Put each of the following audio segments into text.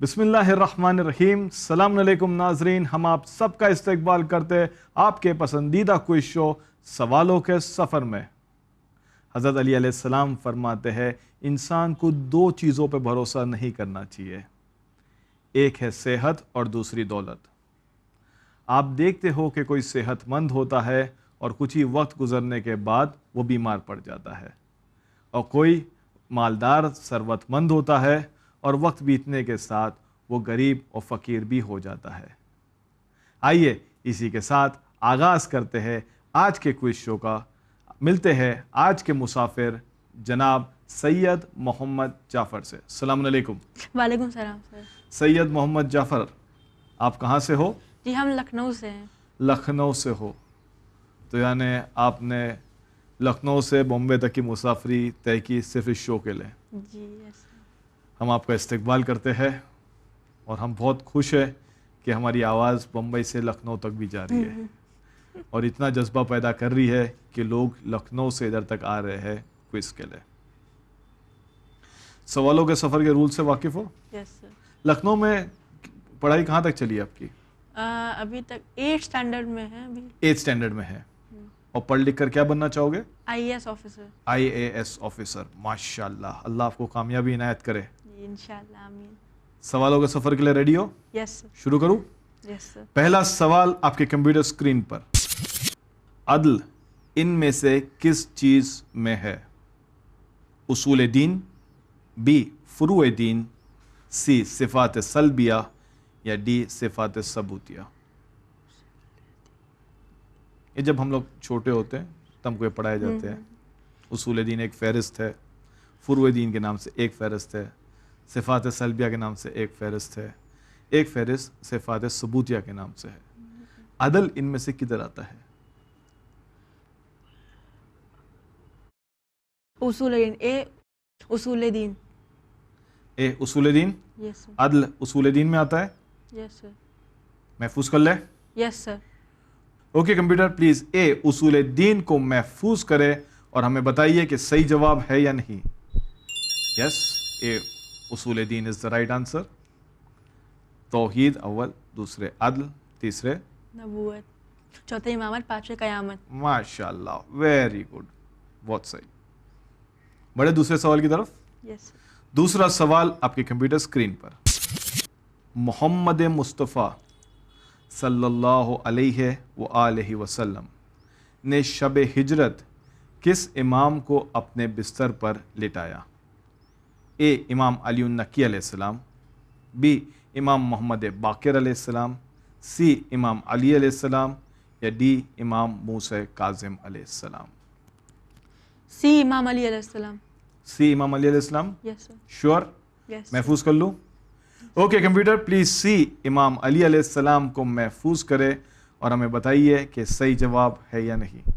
بسم اللہ الرحمن الرحیم۔ السلام علیکم ناظرین، ہم آپ سب کا استقبال کرتے آپ کے پسندیدہ کوئز شو سوالوں کے سفر میں۔ حضرت علی علیہ السلام فرماتے ہیں انسان کو دو چیزوں پہ بھروسہ نہیں کرنا چاہیے، ایک ہے صحت اور دوسری دولت۔ آپ دیکھتے ہو کہ کوئی صحت مند ہوتا ہے اور کچھ ہی وقت گزرنے کے بعد وہ بیمار پڑ جاتا ہے، اور کوئی مالدار ثروت مند ہوتا ہے اور وقت بیتنے کے ساتھ وہ غریب اور فقیر بھی ہو جاتا ہے۔ آئیے اسی کے ساتھ آغاز کرتے ہیں آج کے کوئز شو کا۔ ملتے ہیں آج کے مسافر جناب سید محمد جعفر سے۔ السلام علیکم۔ وعلیکم السلام سر۔ سید محمد جعفر، آپ کہاں سے ہو؟ جی ہم لکھنؤ سے ہیں۔ لکھنؤ سے ہو، تو یعنی آپ نے لکھنؤ سے بمبے تک کی مسافری طے کی صرف اس شو کے لیے؟ جی یس۔ ہم آپ کا استقبال کرتے ہیں اور ہم بہت خوش ہیں کہ ہماری آواز بمبئی سے لکھنؤ تک بھی جا رہی ہے اور اتنا جذبہ پیدا کر رہی ہے کہ لوگ لکھنؤ سے ادھر تک آ رہے ہیں کوئز کے لیے۔ سوالوں کے سفر کے رول سے واقف ہو؟ یس سر۔ لکھنؤ میں پڑھائی کہاں تک چلی ہے آپ کی؟ ابھی تک 8 اسٹینڈرڈ میں ہے۔ ابھی 8 اسٹینڈرڈ میں ہے، اور پڑھ لکھ کر کیا بننا چاہو گے؟ IAS officer. IAS آفیسر، ماشاءاللہ، اللہ آپ کو کامیابی عنایت کرے۔ جی انشاءاللہ آمین۔ سوالوں کے سفر کے لیے ریڈی ہو؟ یس سر۔ شروع کروں؟ یس سر۔ پہلا سوال آپ کے کمپیوٹر اسکرین پر، عدل ان میں سے کس چیز میں ہے؟ اصول دین، بی فروع دین، سی صفات سلبیہ، یا ڈی صفات ثبوتیہ؟ یہ جب ہم لوگ چھوٹے ہوتے ہیں تب کو یہ پڑھائے جاتے ہیں۔ اصول دین ایک فہرست ہے، فروع دین کے نام سے ایک فہرست ہے، صفات سلبیہ کے نام سے ایک فہرست ہے، ایک فہرست صفات ثبوتیہ کے نام سے ہے۔ عدل ان میں سے کدھر آتا ہے؟ اصول دین، اے اصول دین۔ اے اصول دین، یس سر۔ عدل اصول دین میں آتا ہے؟ یس سر۔ محفوظ کر لے۔ Yes sir. Okay computer plays a اصول دین کو محفوظ کرے اور ہمیں بتائیے کہ صحیح جواب ہے یا نہیں۔ یس، اے اصول دین از دا رائٹ آنسر۔ توحید اول، دوسرے عدل، تیسرے نبوت، چوتھے امامت، پانچویں قیامت۔ ماشاءاللہ، ویری گڈ، بہت صحیح۔ بڑے دوسرے سوال کی طرف۔ یس سر۔ دوسرا سوال آپ کے کمپیوٹر اسکرین پر، محمد مصطفیٰ صلی اللہ علیہ وآلہ وسلم نے شب ہجرت کس امام کو اپنے بستر پر لٹایا؟ اے امام علی النقی علیہ السلام، بی امام محمد باقر علیہ السلام، سی امام علی علیہ السلام، یا ڈی امام موسیٰ کاظم علیہ السلام؟ سی امام علی علیہ السلام۔ سی امام علی علیہ السلام؟ یس سر۔ شور؟ یس۔ محفوظ کر لوں؟ اوکے کمپیوٹر پلیز سی امام علی علیہ السلام کو محفوظ کرے اور ہمیں بتائیے کہ صحیح جواب ہے یا نہیں۔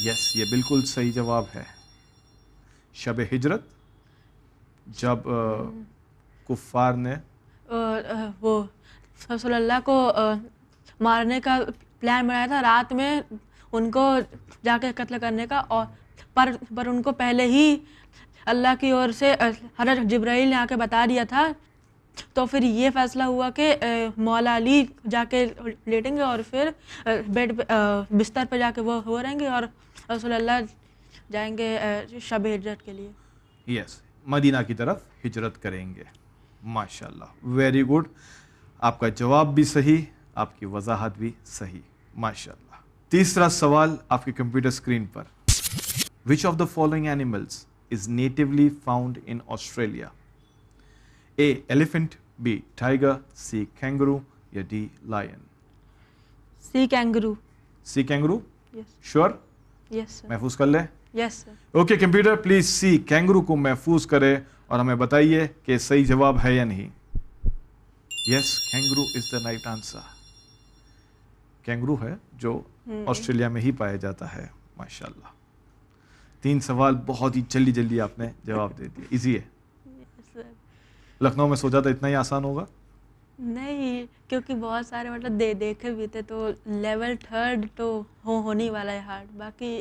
یس، یہ بالکل صحیح جواب ہے۔ شب ہجرت جب کفار نے وہ رسول اللہ کو مارنے کا پلان بنایا تھا، رات میں ان کو جا کے قتل کرنے کا، اور پر ان کو پہلے ہی اللہ کی اور سے حضرت جبرائیل نے آ کے بتا دیا تھا، تو پھر یہ فیصلہ ہوا کہ مولا علی جا کے لیٹیں گے اور پھر بیڈ پہ بستر پہ جا کے وہ ہو رہیں گے، اور رسول اللہ جائیں گے شب ہجرت کے لیے۔ یس، مدینہ کی طرف ہجرت کریں گے۔ ماشاءاللہ، ویری گڈ، آپ کا جواب بھی صحیح، آپ کی وضاحت بھی صحیح، ماشاءاللہ۔ تیسرا سوال آپ کے computer screen per, which of the following animals is natively found in Australia? A elephant, B tiger, C kangaroo, یا D lion؟ C kangaroo. C kangaroo؟ Yes. Sure? Yes sir. محفوظ کر لے۔ Yes sir. Okay computer please C kangaroo کو محفوظ کرے اور ہمیں بتائیے کہ صحیح جواب ہے یا نہیں۔ Yes, kangaroo is the right answer. Kangaroo ہے جو آسٹریلیا میں ہی پایا جاتا ہے، ماشاءاللہ۔ 3 سوال بہت ہی جلدی آپ نے جواب دے دیا، ایزی ہے۔ لکھنؤ میں سوچا تھا اتنا ہی آسان ہوگا؟ نہیں، کیونکہ بہت سارے دیکھے بھی تھے، تو لیول 3 تو ہونے والا ہے ہارڈ، باقی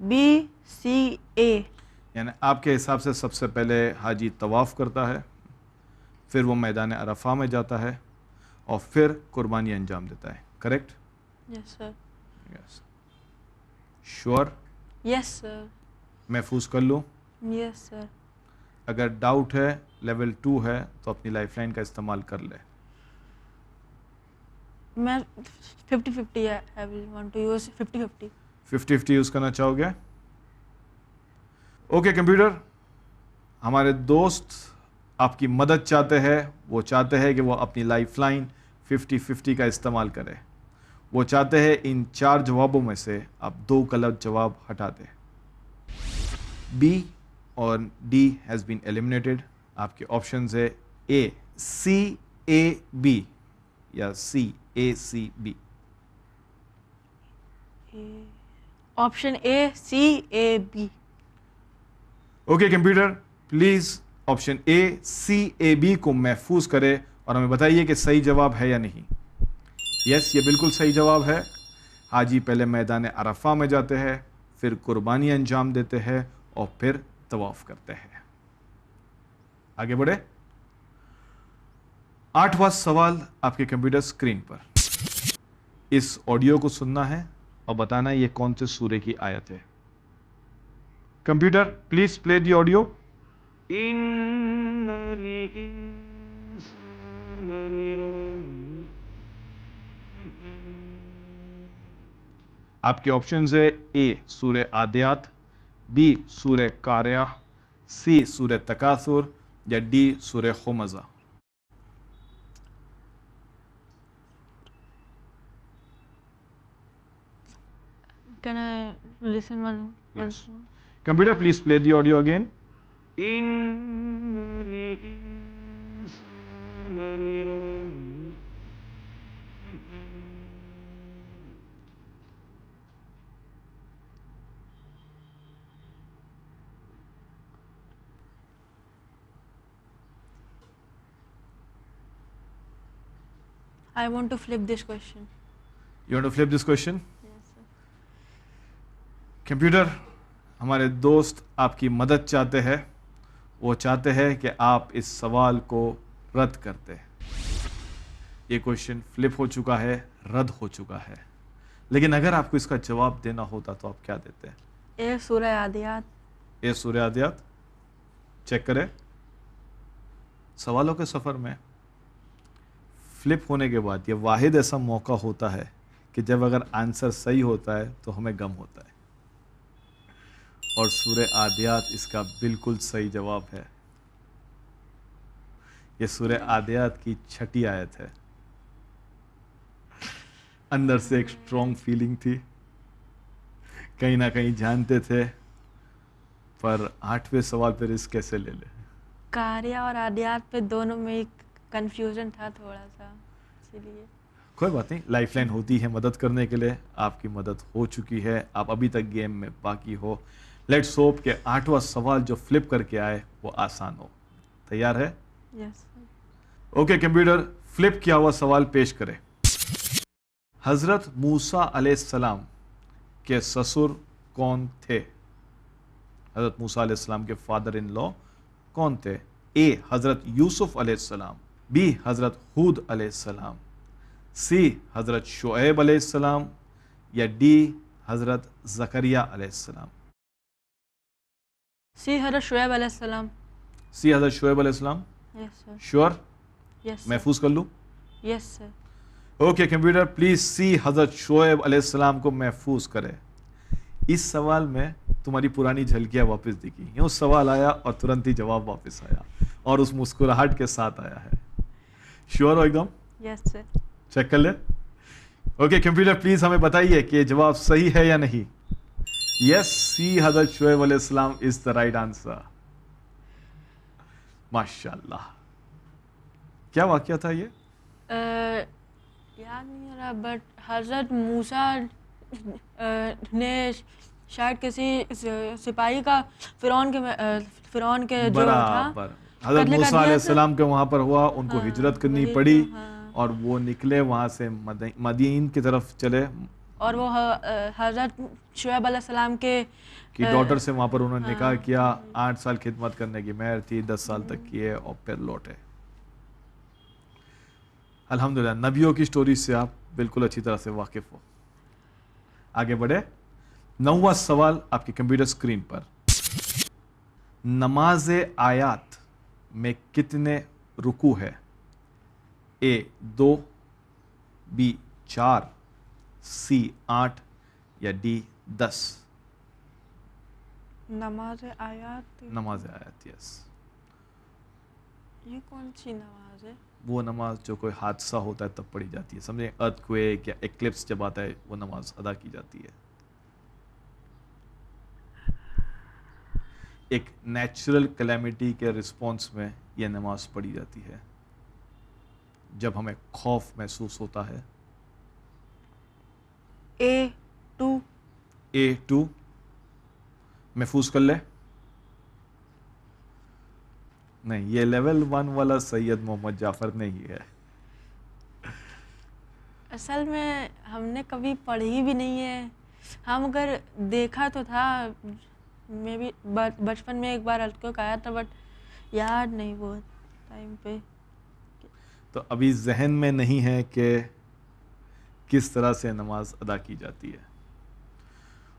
B C A. یعنی آپ کے حساب سے سب سے پہلے حاجی طواف کرتا ہے, پھر وہ میدان عرفہ میں جاتا ہے اور پھر قربانی انجام دیتا ہے. کریکٹ؟ Yes sir. یس. شور؟ Yes sir. محفوظ کر لوں؟ Yes sir. اگر ڈاؤٹ ہے, لیول 2 ہے, تو اپنی لائف لائن کا استعمال کر لے. میں 50-50 ہے. I will want to use 50-50. 50-50 use کرنا چاہو گے؟ اوکے کمپیوٹر, ہمارے دوست آپ کی مدد چاہتے ہیں. وہ چاہتے ہیں کہ وہ اپنی لائف لائن 50-50 کا استعمال کرے. وہ چاہتے ہیں ان 4 جوابوں میں سے آپ 2 غلط جواب ہٹا دیں. بی اور ڈی ہیز بین ایلیمنیٹڈ. آپ کے آپشنز ہے اے سی اے بی یا C A C B. Option A C A B. Okay computer, please option A C A B کو محفوظ کرے اور ہمیں بتائیے کہ صحیح جواب ہے یا نہیں. یس, یہ بالکل صحیح جواب ہے. حاجی پہلے میدان عرفہ میں جاتے ہیں, پھر قربانی انجام دیتے ہیں اور پھر طواف کرتے ہیں. آگے بڑھے. 8واں سوال آپ کے کمپیوٹر اسکرین پر. اس آڈیو کو سننا ہے اور بتانا ہے یہ کون سے سورے کی آیت ہے. Computer please play the audio. آپ کے آپشنز ہے اے سورہ عادیات, بی سورہ قاریہ, سی سورہ تکاثر یا ڈی سورہ ہمزہ. Can I listen one? Yes. Computer, please play the audio again. I want to flip this question. You want to flip this question? Yes sir. Computer, ہمارے دوست آپ کی مدد چاہتے ہیں. وہ چاہتے ہیں کہ آپ اس سوال کو رد کرتے. یہ کوشچن فلپ ہو چکا ہے, رد ہو چکا ہے, لیکن اگر آپ کو اس کا جواب دینا ہوتا تو آپ کیا دیتے ہیں؟ اے سورہ عادیات. اے سورہ عادیات. چیک کریں. سوالوں کے سفر میں فلپ ہونے کے بعد یہ واحد ایسا موقع ہوتا ہے کہ جب اگر آنسر صحیح ہوتا ہے تو ہمیں غم ہوتا ہے, اور سورہ عادیات اس کا بالکل صحیح جواب ہے. یہ سورہ عادیات کی 6 آیت ہے. اندر سے ایک اسٹرانگ فیلنگ تھی, کہیں نہ کہیں جانتے تھے, پر 8ویں سوال پہ رسک کیسے لے لے. قاریہ اور عادیات پہ دونوں میں ایک کنفیوژن تھا تھوڑا سا, اسی لیے. کوئی بات نہیں, لائف لائن ہوتی ہے مدد کرنے کے لیے. آپ کی مدد ہو چکی ہے, آپ ابھی تک گیم میں باقی ہو. لیٹس ہوپ کہ 8واں سوال جو فلپ کر کے آئے وہ آسان ہو. تیار ہے؟ یس. اوکے کمپیوٹر, فلپ کیا ہوا سوال پیش کرے. حضرت موسیٰ علیہ السلام کے سسر کون تھے؟ حضرت موسیٰ علیہ السلام کے فادر ان لا کون تھے؟ اے حضرت یوسف علیہ السلام, بی حضرت ہود علیہ السلام, سی حضرت شعیب علیہ السلام یا ڈی حضرت زکریا علیہ السلام. سی حضرت شعیب علیہ السلام. سی حضرت شعیب علیہ السلام. یس سر. شیور؟ یس محفوظ کر لوں؟ یس سر. اوکے کمپیوٹر, پلیز سی حضرت شعیب علیہ السلام کو محفوظ کرے. اس سوال میں تمہاری پرانی جھلکیاں واپس دکھی. یوں سوال آیا اور ترنت ہی جواب واپس آیا, اور اس مسکراہٹ کے ساتھ آیا ہے. شیور ہو ایک دم؟ یس سر. چیک کر لیں. اوکے کمپیوٹر, پلیز ہمیں بتائیے کہ یہ جواب صحیح ہے یا نہیں. یس, سی حضرت شعیب علیہ السلام از دا رائٹ آنسر. ماشاء اللہ. کیا واقعہ تھا یہ؟ یاد نہیں آ رہا, بٹ حضرت موسیٰ نے شاید کسی سپاہی کا فرعون کے جو تھا برابر. حضرت موسیٰ علیہ السلام کے وہاں پر ہوا, ان کو ہجرت کرنی پڑی, اور وہ نکلے وہاں سے مدین کی طرف چلے, اور وہ حضرت شعیب علیہ السلام کے کی ڈاٹر سے وہاں پر انہوں نے نکاح کیا, 8 سال خدمت کرنے کی مہر تھی, 10 سال تک کیے اور پھر لوٹے. الحمدللہ نبیوں کی سٹوری سے آپ بالکل اچھی طرح سے واقف ہو. آگے بڑھے. 9واں سوال آپ کی کمپیوٹر اسکرین پر. نماز آیات میں کتنے رکوع ہے؟ A 2, B 4, C 8 یا D 10؟ نماز آیات, نماز آیات, یس. یہ کون سی نماز ہے؟ وہ نماز جو کوئی حادثہ ہوتا ہے تب پڑھی جاتی ہے, سمجھیں ارتھ کویک یا ایکلپس جب آتا ہے وہ نماز ادا کی جاتی ہے. ایک نیچرل کلیمٹی کے رسپانس میں یہ نماز پڑھی جاتی ہے جب ہمیں خوف محسوس ہوتا ہے. A2 محفوظ کر لے. نہیں, یہ لیول 1 والا سید محمد جعفر نہیں ہے. اصل میں ہم نے کبھی پڑھی بھی نہیں ہے. ہم اگر دیکھا تو تھا, میں بھی بچپن میں ایک بار الگ آیا تھا, بٹ یاد نہیں وہ ٹائم پہ. تو ابھی ذہن میں نہیں ہے کہ کس طرح سے نماز ادا کی جاتی ہے.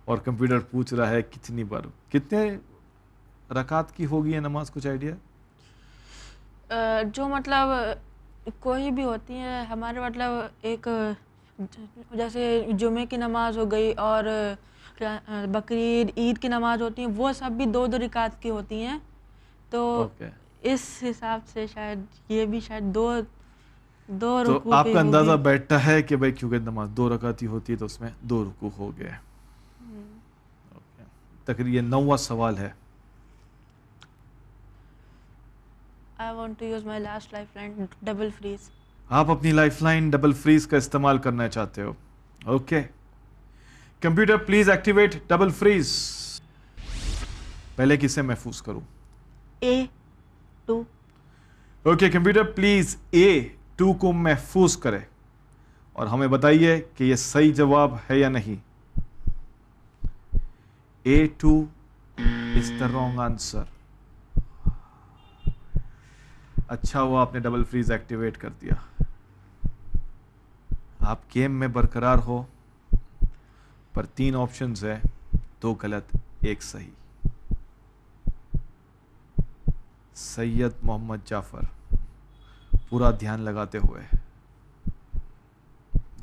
اور کمپیوٹر پوچھ رہا ہے کتنی بار, کتنے رکعت کی ہوگی یہ نماز, کچھ آئیڈیا؟ جو مطلب کوئی بھی ہوتی ہے ہمارے, مطلب ایک جیسے جمعے کی نماز ہو گئی اور بقرعید, عید کی نماز ہوتی ہیں, وہ سب بھی 2 رکعت کی ہوتی ہیں. تو اس حساب سے شاید یہ بھی شاید دو تو رکوع آپ کی کا اندازہ ہوگی. بیٹھتا ہے کہ بھائی کیونکہ نماز 2 رکعت ہی ہوتی ہے تو اس میں 2 رکوع ہو گئے. تقریباً 9واں سوال ہے. I want to use my last lifeline, double freeze. آپ اپنی لائف لائن ڈبل فریز کا استعمال کرنا چاہتے ہو. Okay computer please activate double freeze. پہلے کسے محفوظ کروں؟ A2. Okay computer please A2 کو محفوظ کرے اور ہمیں بتائیے کہ یہ صحیح جواب ہے یا نہیں. A2 is the wrong answer. اچھا ہوا آپ نے ڈبل فریز ایکٹیویٹ کر دیا. آپ گیم میں برقرار ہو, پر 3 آپشنز ہیں, 2 غلط 1 صحیح. سید محمد جعفر پورا دھیان لگاتے ہوئے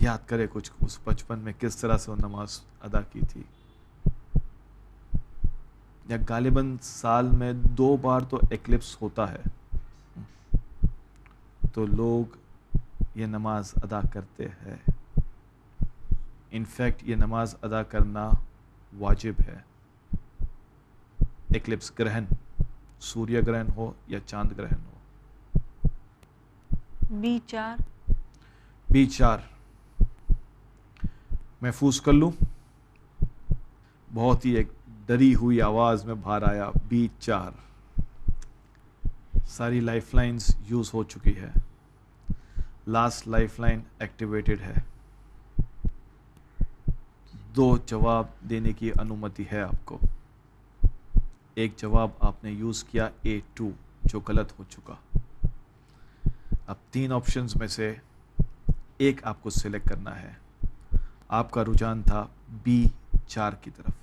یاد کرے کچھ اس بچپن میں کس طرح سے وہ نماز ادا کی تھی. یا غالباً سال میں 2 بار تو ایکلپس ہوتا ہے, تو لوگ یہ نماز ادا کرتے ہیں. انفیکٹ یہ نماز ادا کرنا واجب ہے. ایکلپس گرہن, سوریہ گرہن ہو یا چاند گرہن ہو. B4 محفوظ کر لوں. بہت ہی ایک ڈری ہوئی آواز میں باہر آیا B4. ساری لائف لائنز یوز ہو چکی ہے. لاسٹ لائف لائن ایکٹیویٹڈ ہے. 2 جواب دینے کی انومتی ہے آپ کو. ایک جواب آپ نے یوز کیا A2 جو غلط ہو چکا. اب 3 آپشنز میں سے ایک آپ کو سلیکٹ کرنا ہے. آپ کا رجحان تھا B4 کی طرف.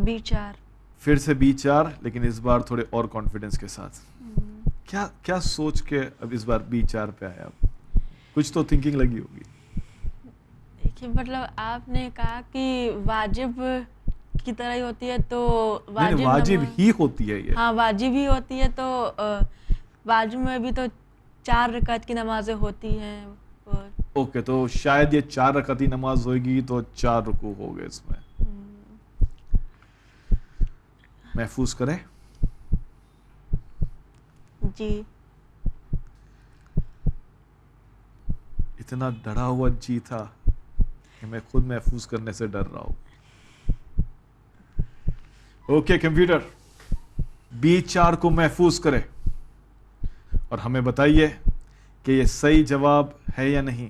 B4 پھر سے B4, لیکن اس بار تھوڑے اور کانفیڈنس کے ساتھ. کیا سوچ کے اب اس بار B4 پہ آیا؟ کچھ تو تھنکنگ لگی ہوگی. دیکھیے مطلب آپ نے کہا کہ واجب کی طرح ہی ہوتی ہے, تو واجب ہی ہوتی ہے یہ. ہاں واجب ہی ہوتی ہے, تو واجب میں بھی تو 4 رکعت کی نمازیں ہوتی ہیں. اوکے تو شاید یہ 4 رکعتی نماز ہوگی تو 4 رکوع ہو گئے اس میں. محفوظ کریں. جی اتنا ڈرا ہوا جی تھا کہ میں خود محفوظ کرنے سے ڈر رہا ہوں. اوکے کمپیوٹر B4 کو محفوظ کرے اور ہمیں بتائیے کہ یہ صحیح جواب ہے یا نہیں.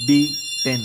D10,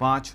5